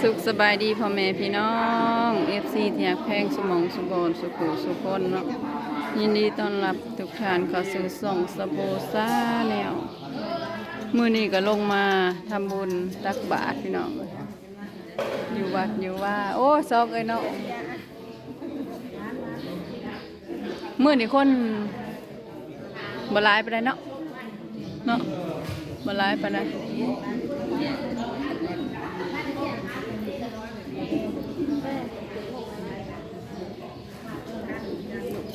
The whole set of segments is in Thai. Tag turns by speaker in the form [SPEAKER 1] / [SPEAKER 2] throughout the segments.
[SPEAKER 1] สุขสบายดีพ่อแม่พี่น้องเอฟซีที่อยากแพงสมองสุบอนสุขุสุคนเนาะยินดีต้อนรับทุกท่านเข้าสู่ส่องสะโบซาแนวมื้อนี้ก็ลงมาทำบุญตักบาตรพี่น้องอยู่วัดอยู่ว่าโอ้ซอกเอ้ยเนาะมื้อนี้คนบ่หลายปานใดเนาะบ่หลายปานใด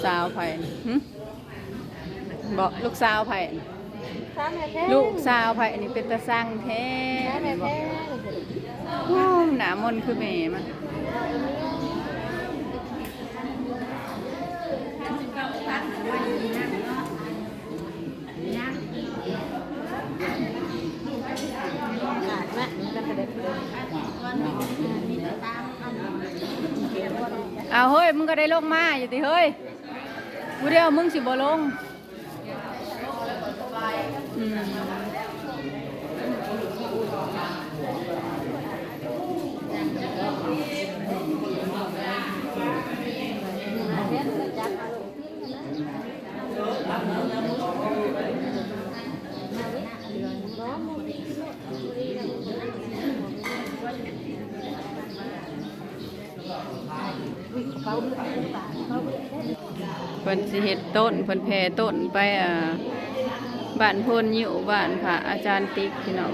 [SPEAKER 1] สาวไผ่บอกลูกสาวไผ่ลูกสาวไผ่นี่เป็นตาสร้างแท้บอกหนามนคือแม่มันเอาเฮ้ยมึงก็ได้ลงมาอยู่ติเฮ้ยกูเดียวมึงสิบ่ลงเพิ่นสิเฮ็ดต้นเพิ่นแผ่ต้นไปบ้านโพนยิวบ้านพระอาจารย์ติ๊กพี่น้อง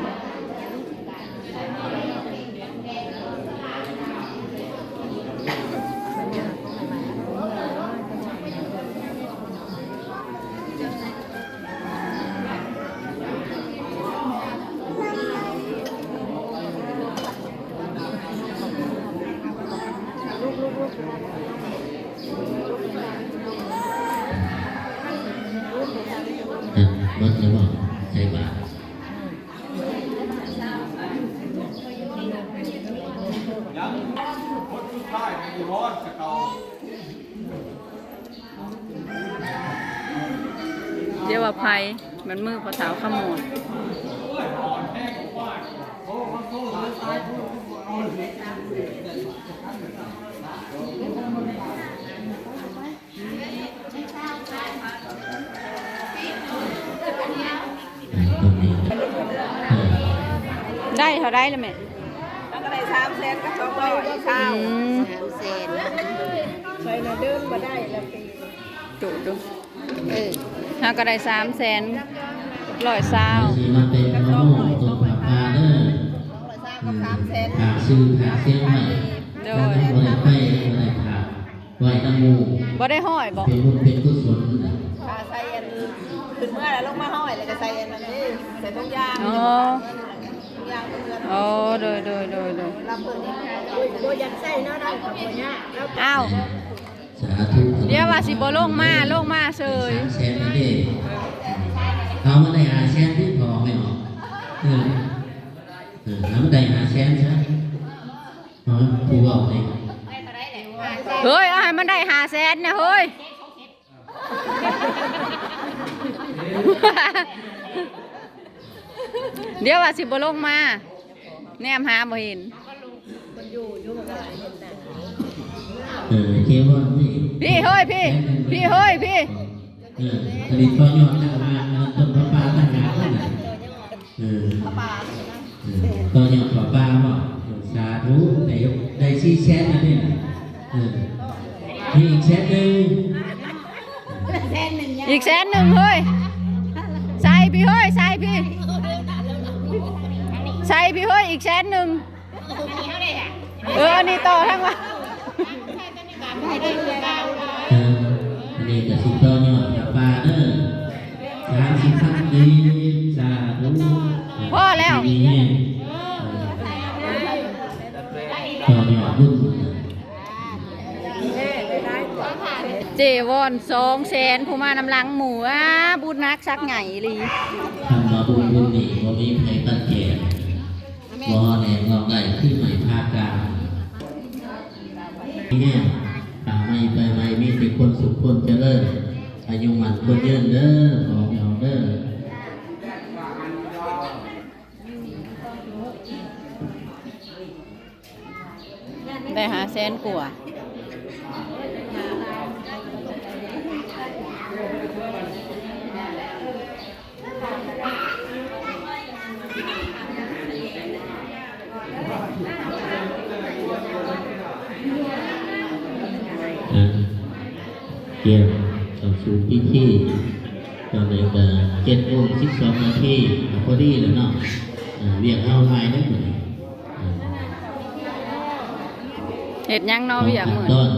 [SPEAKER 2] รถแล้วบอกใช่ป่ะ
[SPEAKER 1] เดี๋ยวว่าภัยมันมือพอสาวขโมยได้เท่าได้เลยแม่
[SPEAKER 3] แล้วก็ได้300,000กับ200เช้า300,000ใส่น่ะเดินมาได้แล้วปี
[SPEAKER 1] ดูถ้าก็ได้300,000 100ซาว
[SPEAKER 2] สีมาเป็นมะม่วงตัวปลาปลาเด้อหาซื้อหาเสียงใหม่ถ้าต้องบริไฟบริขาดไว้ตั้งมู
[SPEAKER 1] บ่ได้ห้อยบ่
[SPEAKER 2] เป็นบุญเป็นกุศล
[SPEAKER 3] ใส่อันขึ้นเมื่อแล้วลงมาห้อยแล้วก็ใส่อันนั้นนี่ใส่ทุกอย่าง
[SPEAKER 1] โอ้โดย
[SPEAKER 3] อยากใส่เนาะได้กับคนเนี้ย
[SPEAKER 1] อ้าวเดี๋ยวว่าสิบ่ลงมาเฉย
[SPEAKER 2] 300,000นี่เด้เอามาได้500,000ที่พอไม่ออกเอามาได้500,000ใช่ผู้บอกเลย
[SPEAKER 1] เฮ้ยเอาให้มันได้500,000นะเฮ้ยเดี๋ยวว่าสิบ่ลงมาแนมหาบ่เห็น
[SPEAKER 2] เกี่ยวว่า
[SPEAKER 1] พี่เฮ้ยพี่เฮ้ยพี่
[SPEAKER 2] ผลิตต่อยอดต่างหากต้นปลาต่างหากนั่นแหละต่อยอดปลาบ่สาธุได้400,000นะนี่มีอีก100,000
[SPEAKER 1] อีก100,000เฮ้ยใส่พี่เฮ้ยใส่พี่เฮ้ยอีก100,000อันนี้ต่อทั้งวัน
[SPEAKER 2] อันนี้จะสิต่อยอดปลาเด้อ30,000ดีสาธุ
[SPEAKER 1] พอแล้ว
[SPEAKER 2] ต่อยอดรุ่น
[SPEAKER 1] เจวอน200,000ผู้มานำลังหมูบุญนักชักไงลี
[SPEAKER 2] ทำมาบุญนี่บ่มีใครตัดแก่บ่แหนงเราได้ขึ้นใหม่ภาคกลางนี่ไปไม่มีแต่คนสุขคนเจริญอายุมันคนยืนเด้อของเราเด้อ
[SPEAKER 1] อ ได้500,000กว่า
[SPEAKER 2] เกี่ยวกับสู่พิธีตอนนี้ก็7:12 นาทีพอดีแล้วเนาะเรียกเอาไลน์ได้หมด
[SPEAKER 1] เฮ็ดหยังเนาะเวียกมื้อ
[SPEAKER 2] ต้น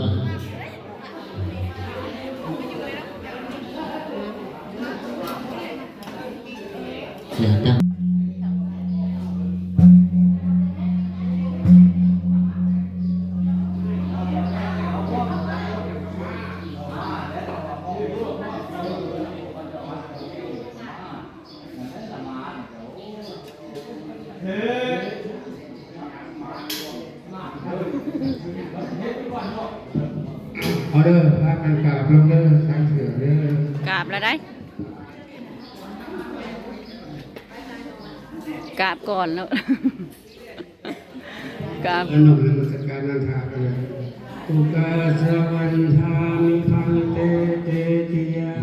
[SPEAKER 2] เสียตั้ง
[SPEAKER 4] เอาเด้อพากันกราบลงเด้อสังเสือเด้อก
[SPEAKER 1] ราบแล้วได้กราบก่อนแล้ว กราบ
[SPEAKER 4] อนมนมัสการนันทากันเลยอุกาสวันทามิพังเตเตติยัง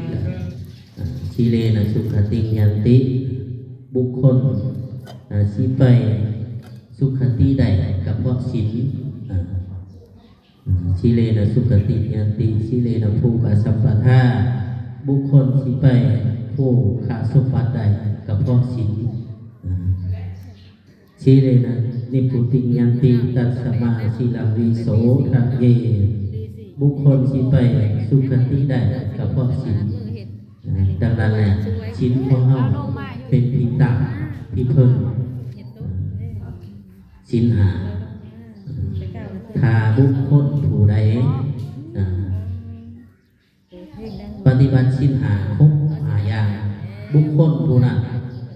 [SPEAKER 2] ชีเลนะสุขติยันติบุคคลชีไปสุขติใดกับพวกศีลชีเลนะสุขติยันติชีเลนะภูกาสัมปทาบุคคลชีไปผู้ขาสมบัติใดกับพวกศีลชีเลนะนิพุติยันติตัสมาสีลังวิโสทะเยบุคคลชีไปสุขติใดกับพวกศีลดังนั้นแหละชิ้นของเฮาเป็นพิตาพิเพิ่งชิ้นหาถ้าบุคคลผู้ใดปฏิบัติชิ้นหาครบหาอย่างบุคคลผู้นั้น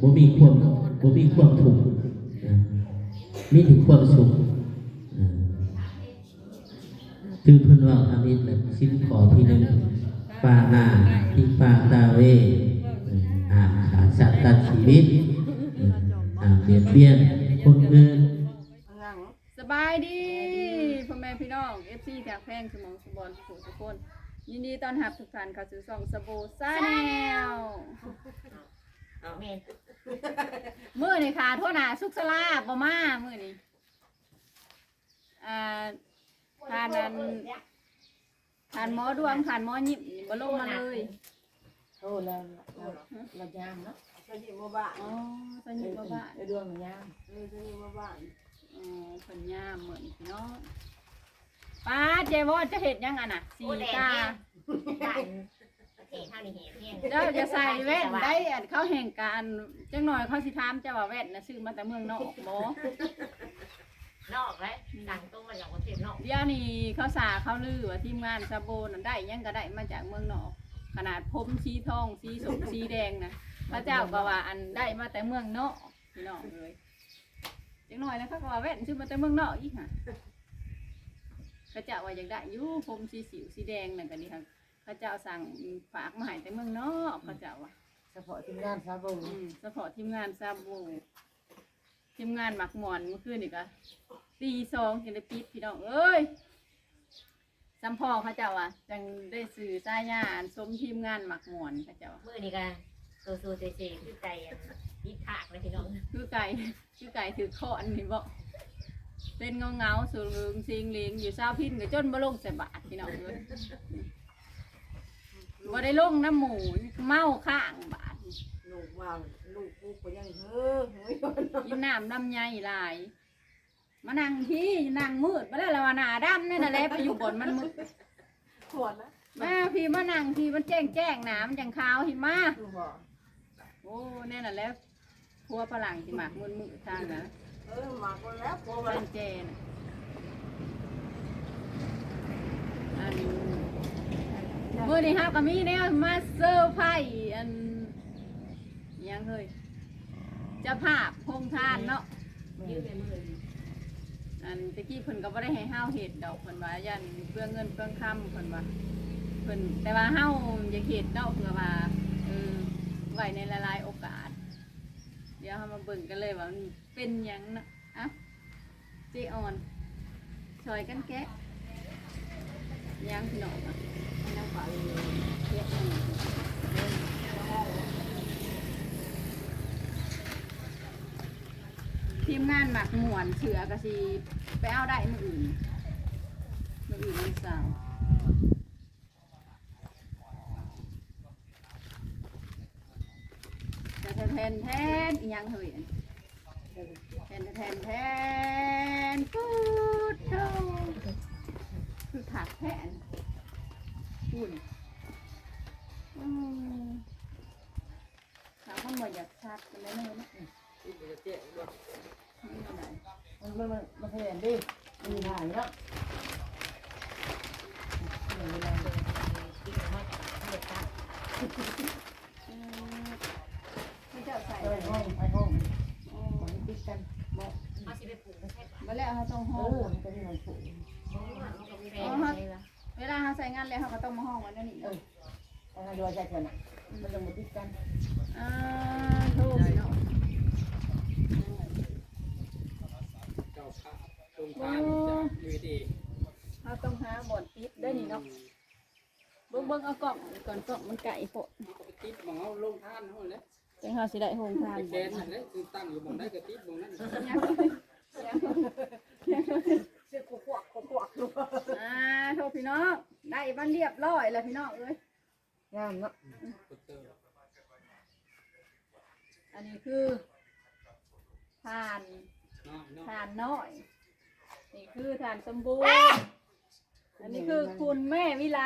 [SPEAKER 2] บ่มีความทุกข์มีแต่ความสุขคือเพิ่นว่าทำอิฐแบบชิ้นขอที่หนึ่งปานาทิปาตาเวขาดสัตว์ตัดชีวิตเบียดเบียนคนอื่น
[SPEAKER 1] สบายดีพ่อแม่พี่น้อง FC แถวแพงสมองสมบรณ์ทุกคนยินดีต้อนรับทุกท่านเข้าสู่ช่องสบู่ซ่าแนวมื้อนี่ค่ะโทษนะสุขสลาบ่มามื้อนี้ทานหมอดวงทานหมอยิบนี่บ่ลงมาเลย
[SPEAKER 3] โอ้แล้วเรายามเนาะสยิบบ้าน
[SPEAKER 1] อ๋อสยิบบ้าน
[SPEAKER 3] ดวงยามสยิบบ้าน
[SPEAKER 1] เพิ่นย่ามเหมือนพี่น้องป้าเจวอจะเห็ดยังอ่ะน่ะสีตาเจ้าจะใส่แว่นได้อันเขาแห่งการจังหน่อยเขาสิถามเจ้าว่าแว่นน่ะซื้อมาแต่เมืองนอกบ่
[SPEAKER 5] นอกเลยสั่งตรงมาจากประเทศนอก
[SPEAKER 1] เดี๋ยวนี้เขาสาเขาลือว่าทีมงานซาโบนั่นได้ยังก็ได้มาจากเมืองนอกขนาดผมสีทองสีส้มสีแดงนะพระเจ้าก็ว่าอันได้มาแต่เมืองนอกพี่น้องเลยจังหน่อยนะเขาก็ว่าแว่นซื้อมาแต่เมืองนอกอีกค่ะพระเจ้าว่าอยากได้อยู่ผมสีสิวสีแดงนั่นก็ดีค่ะพระเจ้าสั่งฝากมาให้แต่เมืองนอกพระเจ้าว่า
[SPEAKER 3] เฉพาะทีมงานซาบู
[SPEAKER 1] เฉพาะทีมงานซาโบทีมงานหมักหมอนเมื่อคืนนี่ก็ตี2กันได้ปิดพี่น้องเอ้ยจำพ่อพระเจ้าอ่ะจังได้สื่อสายญาณสมทีมงานหมักหมอนพระเจ้า
[SPEAKER 5] มือนี่กันโซเซคือใจยิบถากเลยพี่น้อง
[SPEAKER 1] คือไก่ถือข้ออันนี้บ่เป็นเงาสูงลืมซิงลิงอยู่เศร้าพินกับจนบ่ลงใส่บาทพี่น้องเลยบ่ได้ลงน้ำหมูเมาข้างบาท
[SPEAKER 3] ลูกว่าลูกกูก็ยังเฮ้อเฮ้ย
[SPEAKER 1] ยินน้ำดำใหญ่หลายมานั่งที่นั่งมืดมาได้ละวันหนาดำนี่น่ะแหละไปอยู่บนมันมืด
[SPEAKER 3] ขวดนะ
[SPEAKER 1] มาพี่มานั่งพี่มันแจ้งหนามันจังขาวหิมา
[SPEAKER 3] ดูบ่
[SPEAKER 1] โอ้แน่น่ะแล้วพัวฝรั่งที่หมากมือทางนะ
[SPEAKER 3] มาคนแล้วโก
[SPEAKER 1] แฟ
[SPEAKER 3] มัน
[SPEAKER 1] นเจนอันมือนี่ครับก็มีแนวมาเซอร์ไพรส์อันยังเคยเจะภาพโครงทานเนาะ
[SPEAKER 5] ยืดในมือ
[SPEAKER 1] อันตะกี้เพิ่นก็บ่ได้ให้เฮาเฮ็ดดอกเพิ่นว่ายันเปลืองเงินเปลืองคำเพิ่นว่าเพิ่นแต่ว่าเฮาอยากเฮ็ดเนาะเพื่อว่าไว้ในหลายๆโอกาส เดี๋ยวเฮามาเบิ่งกันเลยว่ามันเป็นหยังนะอ่ะเจออน ซอยกันแกะย่างพี่น้องอ่ะ
[SPEAKER 3] น้ำปลาเทียบกัน
[SPEAKER 1] ทีมงานหมักหมวนเสือกะสิไปเอาได้มื้ออื่นวันเสาร์จะแทนอีหยังเฮ้ยแทนพูดโตคือถักแทนหุ่นถามว่าบ่อยากชัดกันแล้วเนอะ
[SPEAKER 3] มันเห็นดิมีหายเนาะ
[SPEAKER 1] ไม่เจ้าใส่
[SPEAKER 3] ไปห้องของติดกันบ่
[SPEAKER 5] เอาสิไปปลูกไม่ใช่
[SPEAKER 1] มาแล้วเขาต้องห้อง
[SPEAKER 3] มันก็มีหอยผูก
[SPEAKER 1] เวลาเขาใส่งานแล้วเขาก็ต้องมาห้องไว้นั่นนี่
[SPEAKER 3] ถ้าดูใจเกินมันจะมาติดกัน
[SPEAKER 1] โทษเนาะ
[SPEAKER 4] เจ้าพระตรงทางจะอยู่ดี
[SPEAKER 1] เขาต้องหาบ่อนติดได้นี่เนาะเบิ่งเอากล่องก่อนกล่องมันไก่โพด
[SPEAKER 4] เขาก็ไปติดหมองเอาลงท่านเขาเลย
[SPEAKER 1] จังเขาสิได้โฮงทาน
[SPEAKER 4] แกนนั่นเลยคือตั้งอยู่หมองได้ก็ติดหมองนั้น
[SPEAKER 3] เสื้อขวกดู
[SPEAKER 1] โทษพี่น้องได้บ้านเรียบร้อยแล้วพี่น้องเอ้ย
[SPEAKER 3] งามเนาะ
[SPEAKER 1] อันนี้คือทาน
[SPEAKER 4] น้อยเนาะ
[SPEAKER 1] ทานน้อยนี่คือทานสมบูรณ์อันนี้คือคุณแม่วิไล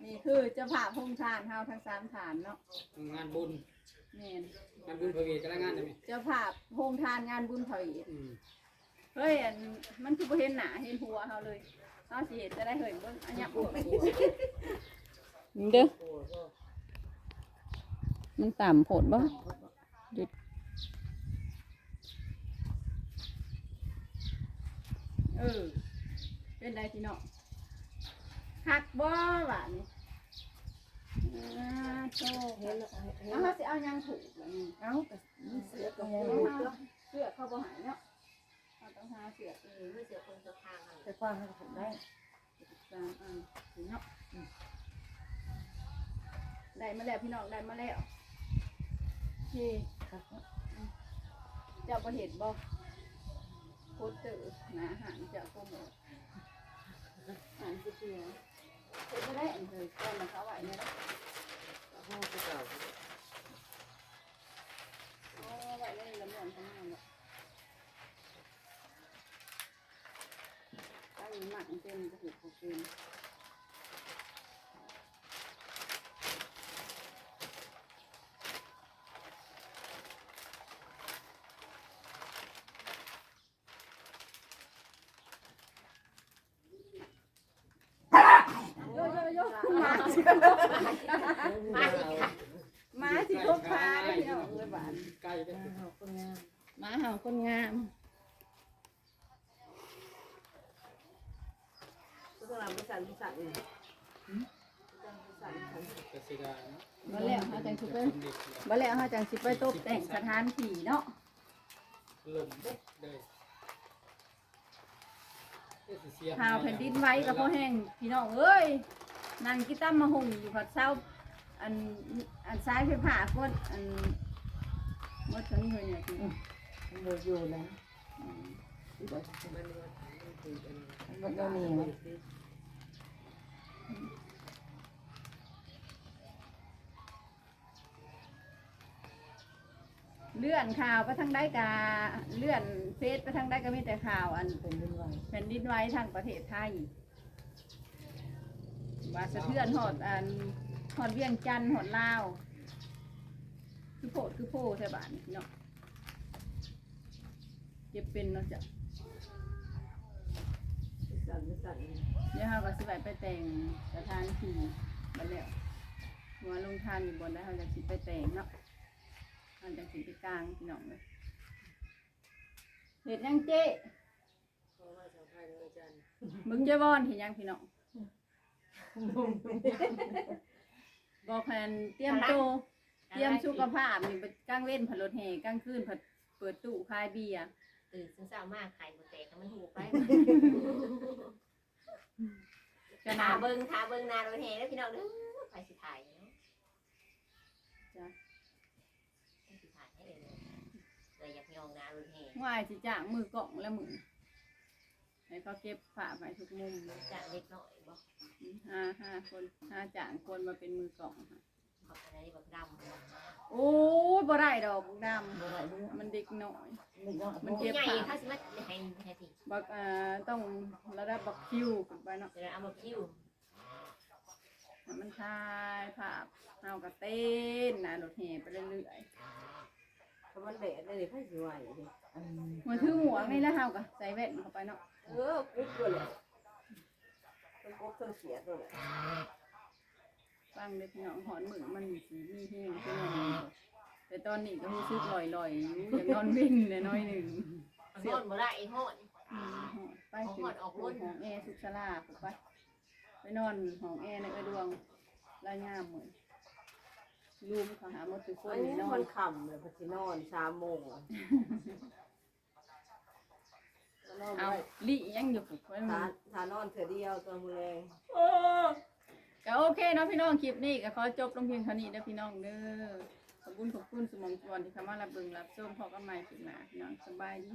[SPEAKER 1] นี่คือเจ้าภาพโฮงทานเฮาทั้ง3ฐานเนาะ
[SPEAKER 4] งานบุญ
[SPEAKER 1] นี่
[SPEAKER 4] งานบุญพระเวทกำลังงานได้ไหม
[SPEAKER 1] เจ้าภาพโฮงทานงานบุญเผยเฮ้ยอันมันคือบ่เห็นหน้าเห็นหัวเฮาเลยเฮาสิเห็นจะได้เฮ้ยเบิ่งอันเนี้ยโอ้เด้อมันต่ำโพดบ่หยุดเป็นไรพี่น้องคักบ่หวานนี่โตเห็นแล้วเฮาสิเอายังถูกแบบนี้
[SPEAKER 3] เอ้าเสื้อกับหมู
[SPEAKER 1] เสือเขาบ่หายเนาะเราต้องหาเสือ
[SPEAKER 5] เมื่อเสือคงจะทางกัน
[SPEAKER 3] แต่กว้างให้ผมได้
[SPEAKER 1] 3 อันถึงเนาะได้มาแล้วพี่น้องได้มาแล้วที่เจ้าประเห็นบ่โคตรเตอร์นะอาหารเจ้าโปรโมทอาหารเสือเฮ็ดบ่ได้อันเคยก้อนมันเขาไว้เนี่ยนะไว้ในลำนวนข้างหน้าเนาะตั้งหมักเต็มกระหุกเต็มมาสิคบพาได้พี่น้องเลยบ้าน
[SPEAKER 4] ใกล้ได้
[SPEAKER 1] มาเห่าคนงาม
[SPEAKER 3] ต้องlàm cái sàn này
[SPEAKER 4] กสิดาเนาะ
[SPEAKER 1] มาแล้วเฮาจังสิไปมาแล้วเฮาจังสิไปตกแต่งสถานที่เนาะ
[SPEAKER 4] ลมเด้เลย
[SPEAKER 1] ข่าวแผ่นดินไหว้กับพ่อแห้งพี่น้องเอ้ยนั่งกินตั้มมาหุ่มอยู่ผัดเช้าอันซ้ายไฟผ่าก้นอันมดทั้งเลยเนี่ยพี่
[SPEAKER 3] người dù này vẫn đâu nhiều
[SPEAKER 1] เลื่อนข่าวไปทางใดกาเลื่อนเฟซไปทางใดก็มีแต่ข่าวอัน
[SPEAKER 3] เป็นbên ngoài
[SPEAKER 1] แผ่นดินไหว้ทางประเทศไทยว่าสะเทือนหอดหอดเวียงจันทน์หอดลาวคือโพใช่บ้านเนาะเจ็บเป็นเนาะจ้ะ
[SPEAKER 3] sàn cái sàn
[SPEAKER 1] เดี๋ยวเราก็สิไปแต่งสถานที่บัดแล้วหัวลงทานอยู่บนได้เราจะสิไปแต่งเนาะเราจะสิไปกลางพี่น้องเลยเห็ดยังเจ๊มึงเจ้าบอนเห็นยังพี่น้องบอกแผนเตรียมตัวเตรียมสุขภาพนี่ไปกลางเว้นผัดรถแห่กลางคืนผัดเปิดตู้ขายเบียร์
[SPEAKER 5] ตื่นซึ่งเช้ามากไข่บ่แตกให้มันหูไป
[SPEAKER 1] จะ
[SPEAKER 5] ถา
[SPEAKER 1] นา
[SPEAKER 5] เบิ่งนารถแห่แล้วพี่น้องเด้อไปสิถ่ายเนาะ
[SPEAKER 1] จ้ะ
[SPEAKER 5] ไปสิถ่ายให้เลยเลยอยากยองนารถแห่
[SPEAKER 1] ว่าสิจ้างมือกล่องแล้วมือให้เขาเก็บผ้าไปทุกมุม
[SPEAKER 5] จากเล็กน้อยบ่
[SPEAKER 1] 5 คน5จ้างคนมาเป็นมือกล่องค่ะ
[SPEAKER 5] เขาอะไรแบบดำบ่
[SPEAKER 1] โอ้ยบ่ได้ดอกบุกดำมันเด็กน้อย มันเก็บ
[SPEAKER 5] ใหญ่
[SPEAKER 1] ผ้า
[SPEAKER 5] เขาสิมาให้สิ
[SPEAKER 1] บักต้องระดับบักคิวขึ้นไปเนาะ
[SPEAKER 5] จะได้เอามาคิ้ว
[SPEAKER 1] ให้มันทายภาพเฮาก็เต้นนะรถแห่ไปเรื่อย
[SPEAKER 3] ถ้ามันแดดได้เลยไผสิไหวดิ
[SPEAKER 1] ๆมันถือหมวกนี่แล้วเฮาก็ใส่แว่นเข้าไปเนาะ
[SPEAKER 3] กุ๊บตัวแหละมันกุ๊บทั้งเสียตัวแหละ
[SPEAKER 1] ฟังเด็กน้องหอนมือมันสิมีเพลงเป็นอย่างนี้แต่ตอนนี้ก็รู้สึกลอยๆอยู่อย่างนอนวิ่งเนี่ยน้อยหนึ่ง
[SPEAKER 5] นอนบ่ได้ไอ้ฮ้อน
[SPEAKER 1] ไปถึงห้องแอร์สุขศาลาถูกไปนอนห้องแอร์ในดวงรายงามเหมือนรูมเขาหาหมดทุกคน
[SPEAKER 3] อันนี้
[SPEAKER 1] นอ
[SPEAKER 3] มัน นค่ำเลยพอสินอน3 โมงอะนอน
[SPEAKER 1] เอา
[SPEAKER 3] ไว้
[SPEAKER 1] ลิยังอยู่ผูกไว้มั
[SPEAKER 3] ถ้านอนเถื่อเดียวตัวมือแรง
[SPEAKER 1] ก็โอเคเนาะพี่น้องคลิปนี้ก็ขอจบลงเพียงเท่านี้เด้อพี่น้องเด้อขอบคุณสมองจวนที่เข้ามารับเบิ่งรับชมพอกันใหม่คลิปหน้าพี่น้องสบายดี